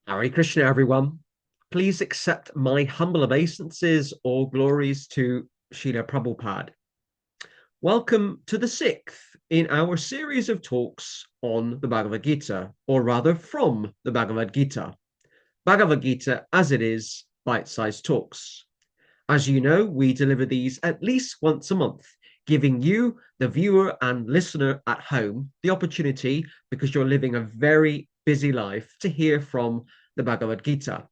Hare Krishna, everyone. Please accept my humble obeisances or glories to Srila Prabhupada. Welcome to the sixth in our series of talks on the Bhagavad Gita, or rather from the Bhagavad Gita. Bhagavad Gita as it is, bite-sized talks. As you know, we deliver these at least once a month, giving you, the viewer and listener at home, the opportunity, because you're living a very busy life, to hear from the Bhagavad Gita.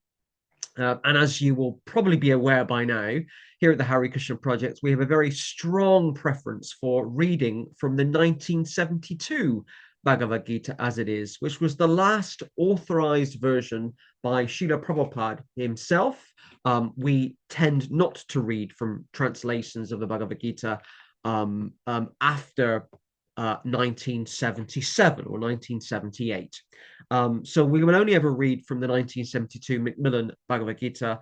And as you will probably be aware by now, here at the Hare Krishna Project, we have a very strong preference for reading from the 1972 Bhagavad Gita as it is, which was the last authorized version by Srila Prabhupada himself. We tend not to read from translations of the Bhagavad Gita after 1977 or 1978. So we will only ever read from the 1972 Macmillan Bhagavad Gita.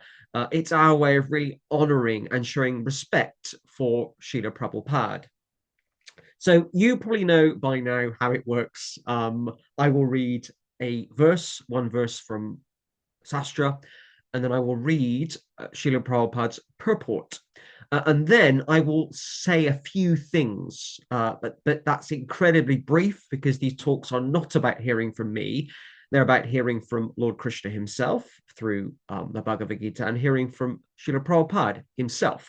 It's our way of really honoring and showing respect for Srila Prabhupada. So you probably know by now how it works. I will read one verse from Sastra, and then I will read Srila Prabhupada's purport. And then I will say a few things, but that's incredibly brief because these talks are not about hearing from me. They're about hearing from Lord Krishna himself through the Bhagavad Gita and hearing from Srila Prabhupada himself.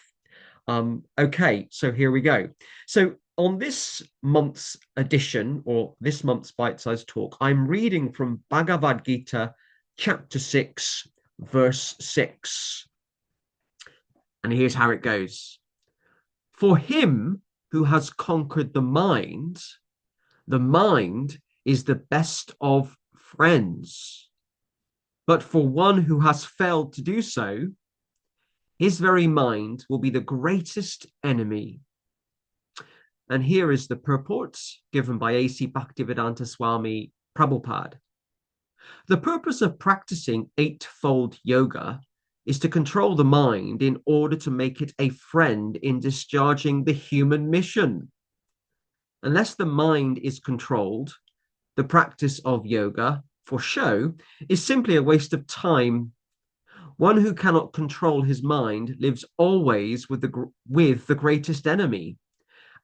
Okay, so here we go. So on this month's edition or this month's bite-sized talk, I'm reading from Bhagavad Gita, chapter 6, verse 6. And here's how it goes. For him who has conquered the mind is the best of friends. But for one who has failed to do so, his very mind will be the greatest enemy. And here is the purport given by A.C. Bhaktivedanta Swami Prabhupada. The purpose of practicing eightfold yoga is to control the mind in order to make it a friend in discharging the human mission. Unless the mind is controlled, the practice of yoga for show is simply a waste of time. One who cannot control his mind lives always with the greatest enemy,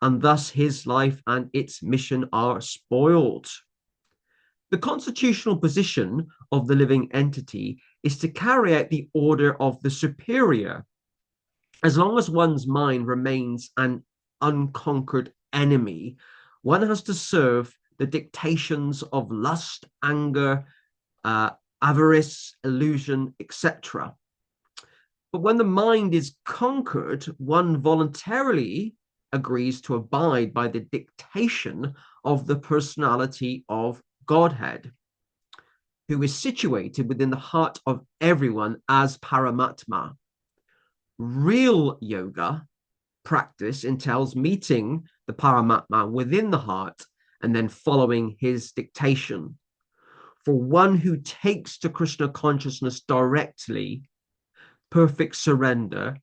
and thus his life and its mission are spoiled. The constitutional position of the living entity is to carry out the order of the superior. As long as one's mind remains an unconquered enemy, one has to serve the dictations of lust, anger, avarice, illusion, etc. But when the mind is conquered, one voluntarily agrees to abide by the dictation of the personality of Godhead, who is situated within the heart of everyone as Paramatma. Real yoga practice entails meeting the Paramatma within the heart and then following his dictation. For one who takes to Krishna consciousness directly, perfect surrender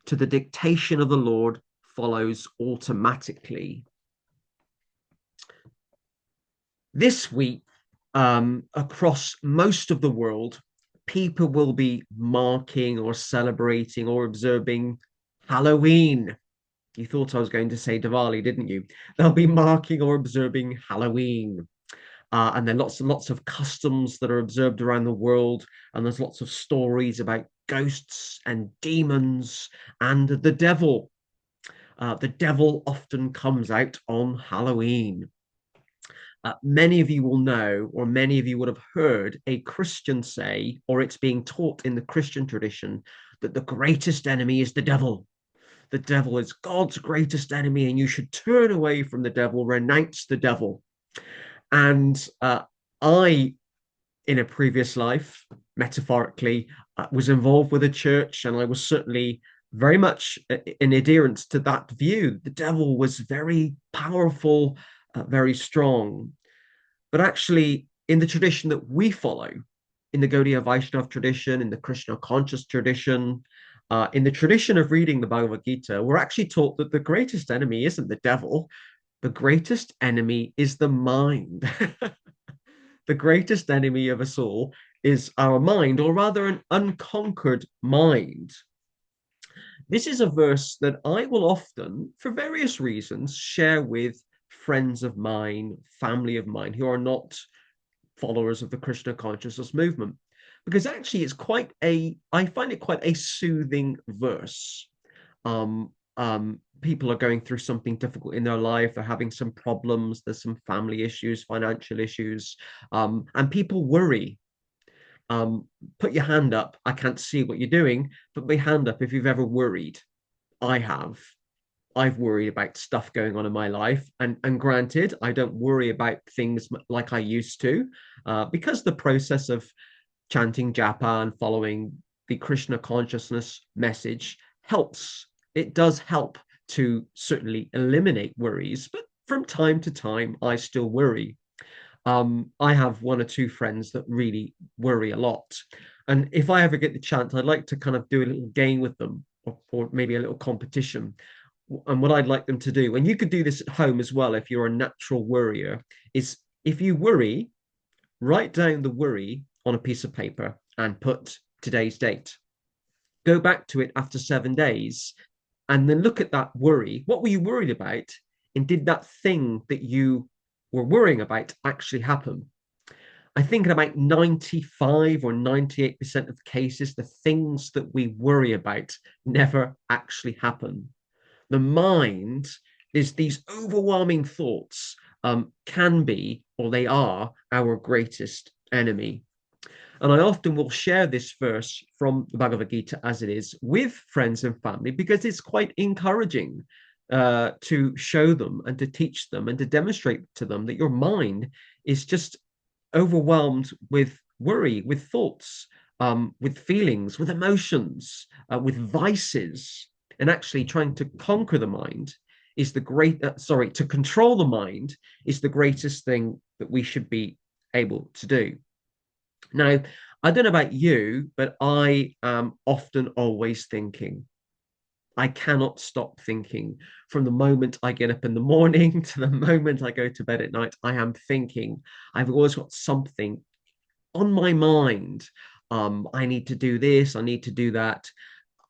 to the dictation of the Lord follows automatically. This week, across most of the world, people will be marking or celebrating or observing Halloween. You thought I was going to say Diwali, didn't you? They'll be marking or observing Halloween. And there are lots and lots of customs that are observed around the world. And there's lots of stories about ghosts and demons and the devil. The devil often comes out on Halloween. Many of you will know, or many of you would have heard a Christian say, or it's being taught in the Christian tradition, that the greatest enemy is the devil. The devil is God's greatest enemy, and you should turn away from the devil, renounce the devil. And I, in a previous life, metaphorically, was involved with a church, and I was certainly very much in adherence to that view. The devil was very powerful, very strong. But actually, in the tradition that we follow, in the Gaudiya Vaishnava tradition, in the Krishna conscious tradition, in the tradition of reading the Bhagavad Gita, we're actually taught that the greatest enemy isn't the devil, the greatest enemy is the mind. The greatest enemy of us all is our mind, or rather an unconquered mind. This is a verse that I will often, for various reasons, share with friends of mine, family of mine who are not followers of the Krishna consciousness movement. Because actually, I find it quite a soothing verse. People are going through something difficult in their life. They're having some problems. There's some family issues, financial issues, and people worry. Um, put your hand up. I can't see what you're doing, but put your hand up if you've ever worried. I have. I've worried about stuff going on in my life, and granted, I don't worry about things like I used to, because the process of chanting japa and following the Krishna consciousness message helps. It does help to certainly eliminate worries, but from time to time, I still worry. I have one or two friends that really worry a lot. And if I ever get the chance, I'd like to kind of do a little game with them, or maybe a little competition. And what I'd like them to do, and you could do this at home as well if you're a natural worrier, is if you worry, write down the worry on a piece of paper and put today's date. Go back to it after 7 days and then look at that worry. What were you worried about? And did that thing that you were worrying about actually happen? I think in about 95 or 98% of cases, the things that we worry about never actually happen. The mind is these overwhelming thoughts, can be, or they are, our greatest enemy. And I often will share this verse from the Bhagavad Gita as it is with friends and family because it's quite encouraging, to show them and to teach them and to demonstrate to them that your mind is just overwhelmed with worry, with thoughts, with feelings, with emotions, with vices. And actually trying to conquer the mind is to control the mind is the greatest thing that we should be able to do. Now, I don't know about you, but I am often always thinking. I cannot stop thinking. From the moment I get up in the morning to the moment I go to bed at night, I am thinking. I've always got something on my mind. I need to do this, I need to do that.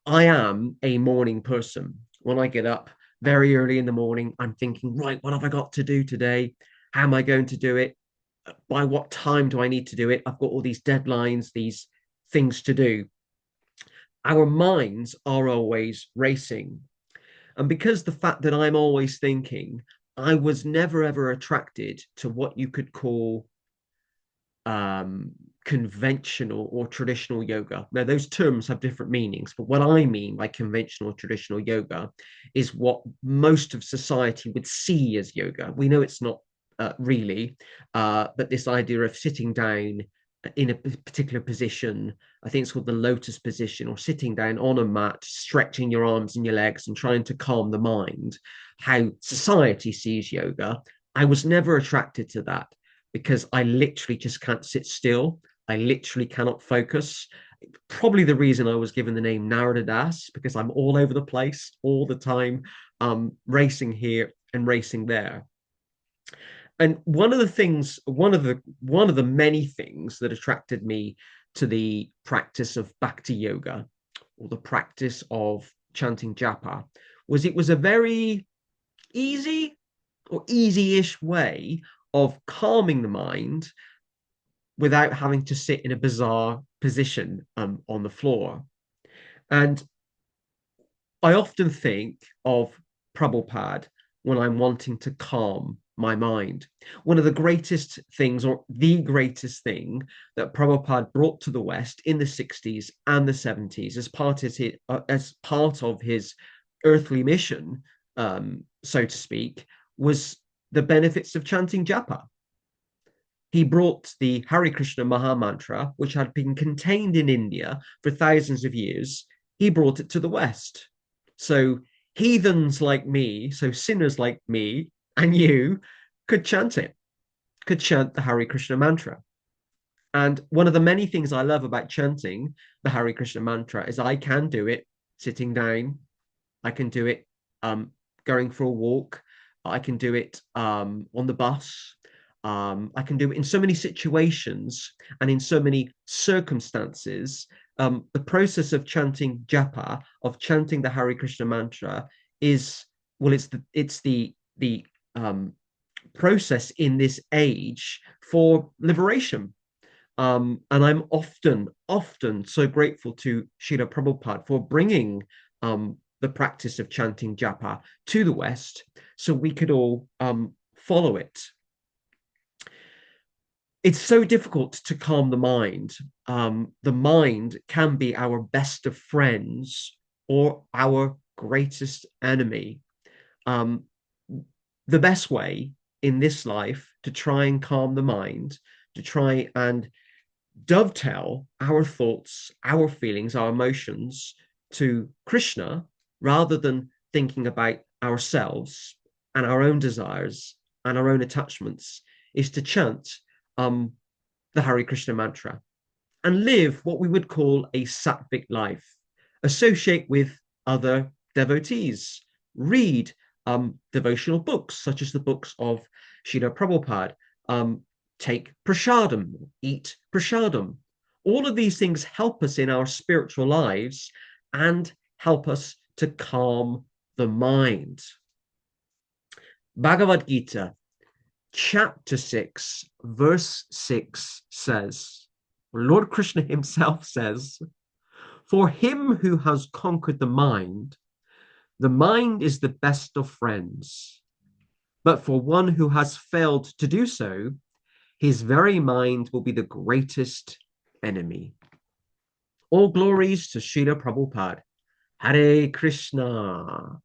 I am a morning person. When I get up very early in the morning, I'm thinking, right, what have I got to do today? How am I going to do it? By what time do I need to do it? I've got all these deadlines, these things to do. Our minds are always racing. And because the fact that I'm always thinking, I was never ever attracted to what you could call, um, conventional or traditional yoga. Now, those terms have different meanings, but what I mean by conventional or traditional yoga is what most of society would see as yoga. We know it's not, really, but this idea of sitting down in a particular position, I think it's called the lotus position, or sitting down on a mat, stretching your arms and your legs and trying to calm the mind, how society sees yoga. I was never attracted to that because I literally just can't sit still. I literally cannot focus. Probably the reason I was given the name Narada Das, because I'm all over the place all the time, racing here and racing there. And one of the many things that attracted me to the practice of bhakti yoga, or the practice of chanting japa, was it was a very easy or easy-ish way of calming the mind without having to sit in a bizarre position, on the floor. And I often think of Prabhupada when I'm wanting to calm my mind. One of the greatest things, or the greatest thing, that Prabhupada brought to the West in the 60s and the 70s as part of his earthly mission, so to speak, was the benefits of chanting japa. He brought the Hare Krishna Maha Mantra, which had been contained in India for thousands of years, he brought it to the West. So heathens like me, so sinners like me and you, could chant it, could chant the Hare Krishna mantra. And one of the many things I love about chanting the Hare Krishna mantra is I can do it sitting down, I can do it, going for a walk, I can do it, on the bus. I can do it in so many situations and in so many circumstances. The process of chanting japa, of chanting the Hare Krishna mantra, is well, it's the process in this age for liberation. And I'm often so grateful to Srila Prabhupada for bringing the practice of chanting japa to the West so we could all follow it. It's so difficult to calm the mind. The mind can be our best of friends or our greatest enemy. Um, the best way in this life to try and calm the mind, to try and dovetail our thoughts, our feelings, our emotions to Krishna rather than thinking about ourselves and our own desires and our own attachments is to chant um, the Hare Krishna mantra and live what we would call a sattvic life, associate with other devotees, read devotional books, such as the books of Srila Prabhupada, take prasadam, eat prasadam. All of these things help us in our spiritual lives and help us to calm the mind. Bhagavad Gita, chapter 6, verse 6 says, Lord Krishna himself says, for him who has conquered the mind is the best of friends. But for one who has failed to do so, his very mind will be the greatest enemy. All glories to Srila Prabhupada. Hare Krishna.